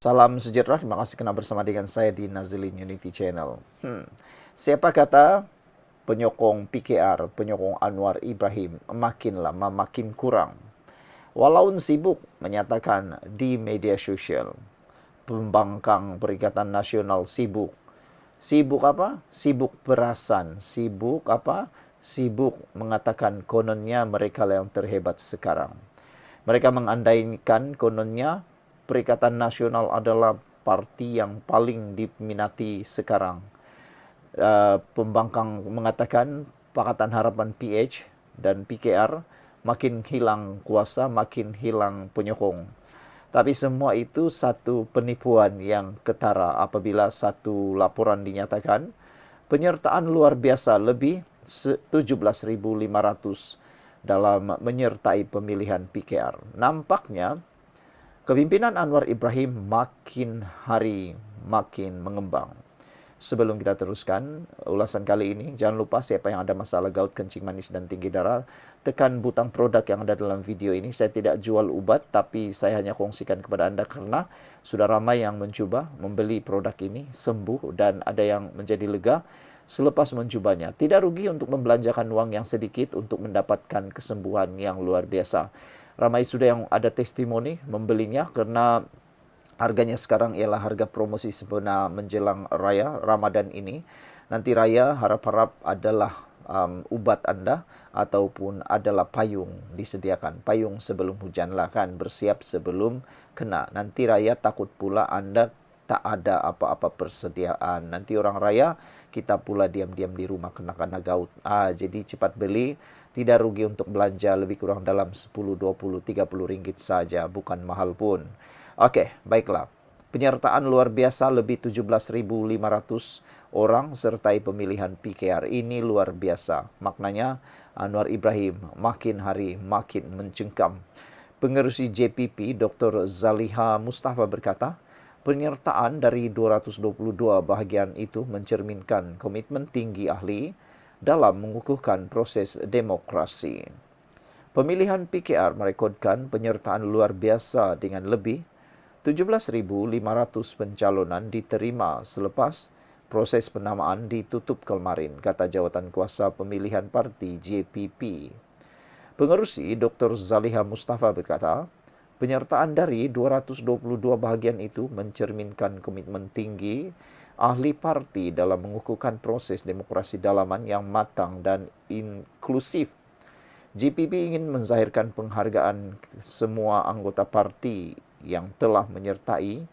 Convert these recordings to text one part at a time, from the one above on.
Salam sejahtera, terima kasih kena bersama dengan saya di Nazilin Unity Channel. Siapa kata penyokong PKR, penyokong Anwar Ibrahim makin lama makin kurang. Walaupun sibuk menyatakan di media sosial, pembangkang Perikatan Nasional sibuk. Sibuk apa? Sibuk perasan. Sibuk apa? Sibuk mengatakan kononnya mereka yang terhebat sekarang. Mereka mengandaikan kononnya Perikatan Nasional adalah parti yang paling diminati sekarang. Pembangkang mengatakan Pakatan Harapan PH dan PKR makin hilang kuasa, makin hilang penyokong. Tapi semua itu satu penipuan yang ketara apabila satu laporan dinyatakan penyertaan luar biasa lebih 17.500 dalam menyertai pemilihan PKR. Nampaknya kepimpinan Anwar Ibrahim makin hari makin mengembang. Sebelum kita teruskan ulasan kali ini, jangan lupa siapa yang ada masalah gout, kencing manis, dan tinggi darah, tekan butang produk yang ada dalam video ini. Saya tidak jual ubat, tapi saya hanya kongsikan kepada Anda karena sudah ramai yang mencoba membeli produk ini, sembuh, dan ada yang menjadi lega selepas mencobanya. Tidak rugi untuk membelanjakan uang yang sedikit untuk mendapatkan kesembuhan yang luar biasa. Ramai sudah yang ada testimoni membelinya karena harganya sekarang ialah harga promosi sebenar menjelang Raya Ramadan ini. Nanti Raya harap-harap adalah ubat Anda ataupun adalah payung disediakan. Payung sebelum hujan lah kan, bersiap sebelum kena. Nanti Raya takut pula Anda tak ada apa-apa persediaan. Nanti orang Raya kita pula diam-diam di rumah kena gout. Jadi cepat beli, tidak rugi untuk belanja lebih kurang dalam 10, 20, 30 ringgit saja, bukan mahal pun. Oke, baiklah. Penyertaan luar biasa lebih 17.500 orang sertai pemilihan PKR. Ini luar biasa. Maknanya Anwar Ibrahim makin hari makin mencengkam. Pengerusi JPP Dr. Zaliha Mustafa berkata, penyertaan dari 222 bahagian itu mencerminkan komitmen tinggi ahli dalam mengukuhkan proses demokrasi. Pemilihan PKR merekodkan penyertaan luar biasa dengan lebih 17.500 pencalonan diterima selepas proses penamaan ditutup kemarin, kata jawatan kuasa pemilihan parti JPP. Pengerusi Dr. Zaliha Mustafa berkata, penyertaan dari 222 bahagian itu mencerminkan komitmen tinggi ahli parti dalam mengukuhkan proses demokrasi dalaman yang matang dan inklusif. JPP ingin menzahirkan penghargaan semua anggota parti yang telah menyertai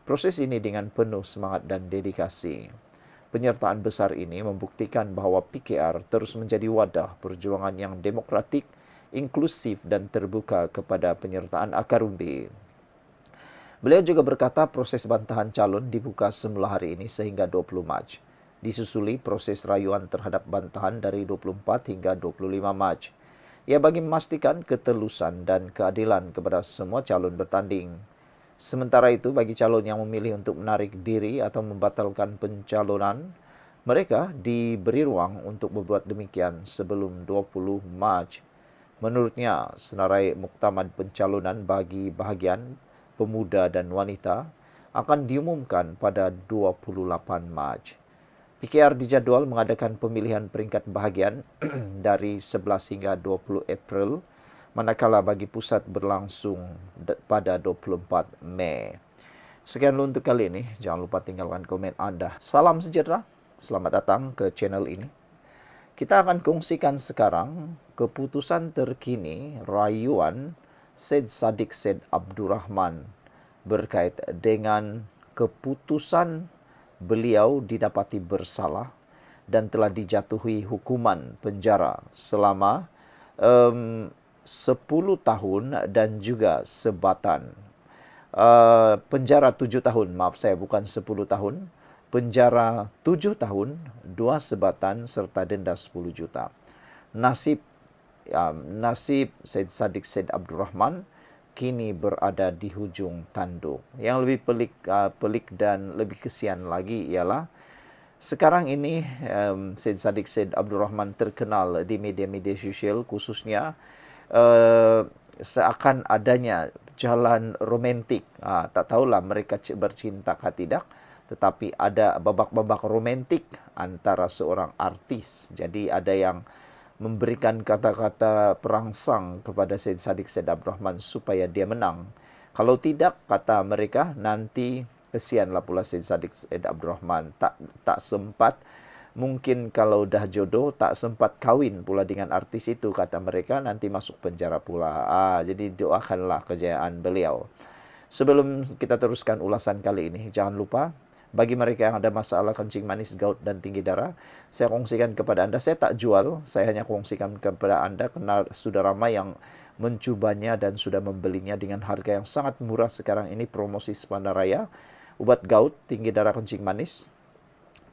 proses ini dengan penuh semangat dan dedikasi. Penyertaan besar ini membuktikan bahawa PKR terus menjadi wadah perjuangan yang demokratik, inklusif dan terbuka kepada penyertaan akar umbi. Beliau juga berkata proses bantahan calon dibuka semula hari ini sehingga 20 Mac. Disusuli proses rayuan terhadap bantahan dari 24 hingga 25 Mac. Ia bagi memastikan ketelusan dan keadilan kepada semua calon bertanding. Sementara itu, bagi calon yang memilih untuk menarik diri atau membatalkan pencalonan, mereka diberi ruang untuk berbuat demikian sebelum 20 Mac. Menurutnya, senarai muktamad pencalonan bagi bahagian pemuda dan wanita akan diumumkan pada 28 Mac. PKR dijadual mengadakan pemilihan peringkat bahagian dari 11 hingga 20 April, manakala bagi pusat berlangsung pada 24 Mei. Sekian dulu untuk kali ini. Jangan lupa tinggalkan komen Anda. Salam sejahtera. Selamat datang ke channel ini. Kita akan kongsikan sekarang keputusan terkini rayuan Syed Saddiq Syed Abdurrahman berkait dengan keputusan beliau didapati bersalah dan telah dijatuhi hukuman penjara selama 10 tahun dan juga sebatan. Penjara 7 tahun, maaf saya bukan 10 tahun. Penjara 7 tahun, 2 sebatan serta denda 10 juta. Nasib Syed Saddiq Syed Abdurrahman kini berada di hujung tanduk. Yang lebih pelik dan lebih kesian lagi ialah sekarang ini Syed Saddiq Syed Abdurrahman terkenal di media-media sosial, khususnya seakan adanya jalan romantik. Tak tahulah mereka bercinta kah tidak, tetapi ada babak-babak romantik antara seorang artis. Jadi ada yang memberikan kata-kata perangsang kepada Syed Saddiq Said Abdurrahman supaya dia menang. Kalau tidak, kata mereka, nanti kesianlah pula Syed Saddiq Said Abdurrahman. Tak sempat, mungkin kalau dah jodoh, tak sempat kahwin pula dengan artis itu, kata mereka, nanti masuk penjara pula. Jadi doakanlah kejayaan beliau. Sebelum kita teruskan ulasan kali ini, jangan lupa, bagi mereka yang ada masalah kencing manis, gout, dan tinggi darah, saya kongsikan kepada Anda. Saya tak jual, saya hanya kongsikan kepada Anda karena sudah ramai yang mencubanya dan sudah membelinya dengan harga yang sangat murah sekarang ini, promosi sepanjang raya. Obat gout, tinggi darah, kencing manis,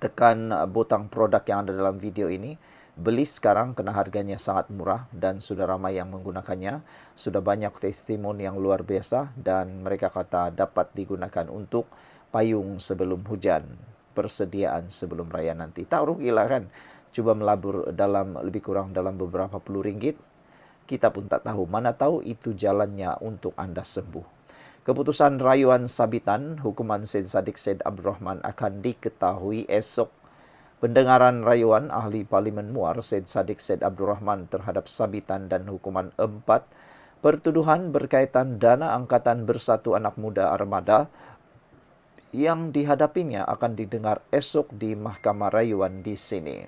tekan butang produk yang ada dalam video ini. Beli sekarang karena harganya sangat murah dan sudah ramai yang menggunakannya. Sudah banyak testimoni yang luar biasa dan mereka kata dapat digunakan untuk payung sebelum hujan, persediaan sebelum raya nanti. Tak rugilah kan, coba melabur dalam lebih kurang dalam beberapa puluh ringgit. Kita pun tak tahu, mana tahu itu jalannya untuk Anda sembuh. Keputusan rayuan sabitan hukuman Syed Saddiq Said Abdurrahman akan diketahui esok. Pendengaran rayuan ahli Parlimen Muar Syed Saddiq Said Abdurrahman terhadap sabitan dan hukuman 4 pertuduhan berkaitan dana angkatan bersatu anak muda armada yang dihadapinya akan didengar esok di Mahkamah Rayuan di sini.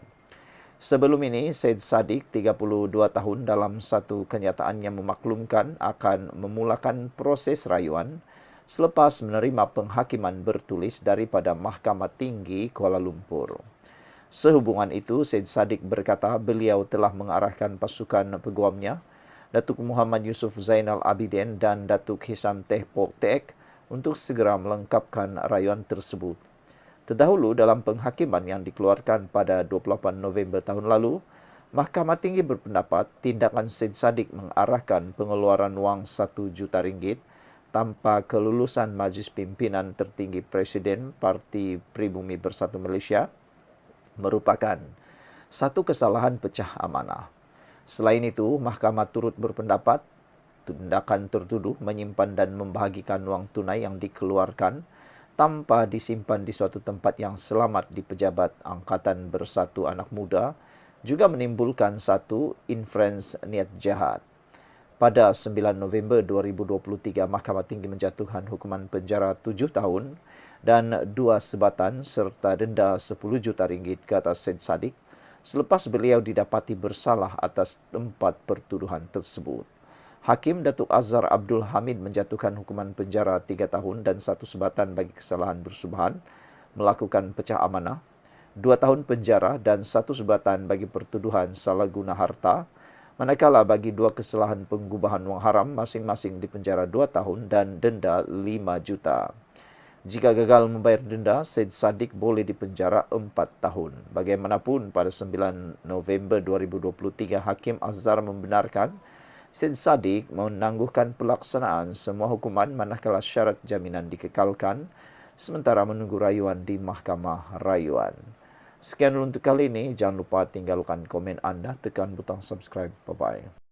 Sebelum ini, Syed Saddiq, 32 tahun, dalam satu kenyataannya memaklumkan akan memulakan proses rayuan selepas menerima penghakiman bertulis daripada Mahkamah Tinggi Kuala Lumpur. Sehubungan itu, Syed Saddiq berkata beliau telah mengarahkan pasukan peguamnya, Datuk Muhammad Yusuf Zainal Abidin dan Datuk Hisam Teh Pok Tek, untuk segera melengkapkan rayuan tersebut. Terdahulu dalam penghakiman yang dikeluarkan pada 28 November tahun lalu, Mahkamah Tinggi berpendapat tindakan Syed Saddiq mengarahkan pengeluaran wang 1 juta ringgit tanpa kelulusan Majlis Pimpinan Tertinggi Presiden Parti Pribumi Bersatu Malaysia merupakan satu kesalahan pecah amanah. Selain itu, Mahkamah turut berpendapat tindakan tertuduh menyimpan dan membahagikan wang tunai yang dikeluarkan tanpa disimpan di suatu tempat yang selamat di Pejabat Angkatan Bersatu Anak Muda juga menimbulkan satu inferens niat jahat. Pada 9 November 2023, Mahkamah Tinggi menjatuhkan hukuman penjara 7 tahun dan 2 sebatan serta denda 10 juta ringgit ke atas Syed Saddiq selepas beliau didapati bersalah atas 4 pertuduhan tersebut. Hakim Datuk Azhar Abdul Hamid menjatuhkan hukuman penjara 3 tahun dan 1 sebatan bagi kesalahan bersubahan melakukan pecah amanah, 2 tahun penjara dan 1 sebatan bagi pertuduhan salah guna harta, manakala bagi 2 kesalahan penggubahan wang haram masing-masing dipenjara 2 tahun dan denda 5 juta. Jika gagal membayar denda, Syed Saddiq boleh dipenjara 4 tahun. Bagaimanapun, pada 9 November 2023, Hakim Azhar membenarkan Syed Saddiq menangguhkan pelaksanaan semua hukuman manakala syarat jaminan dikekalkan sementara menunggu rayuan di Mahkamah Rayuan. Sekian untuk kali ini. Jangan lupa tinggalkan komen anda, tekan butang subscribe. Bye-bye.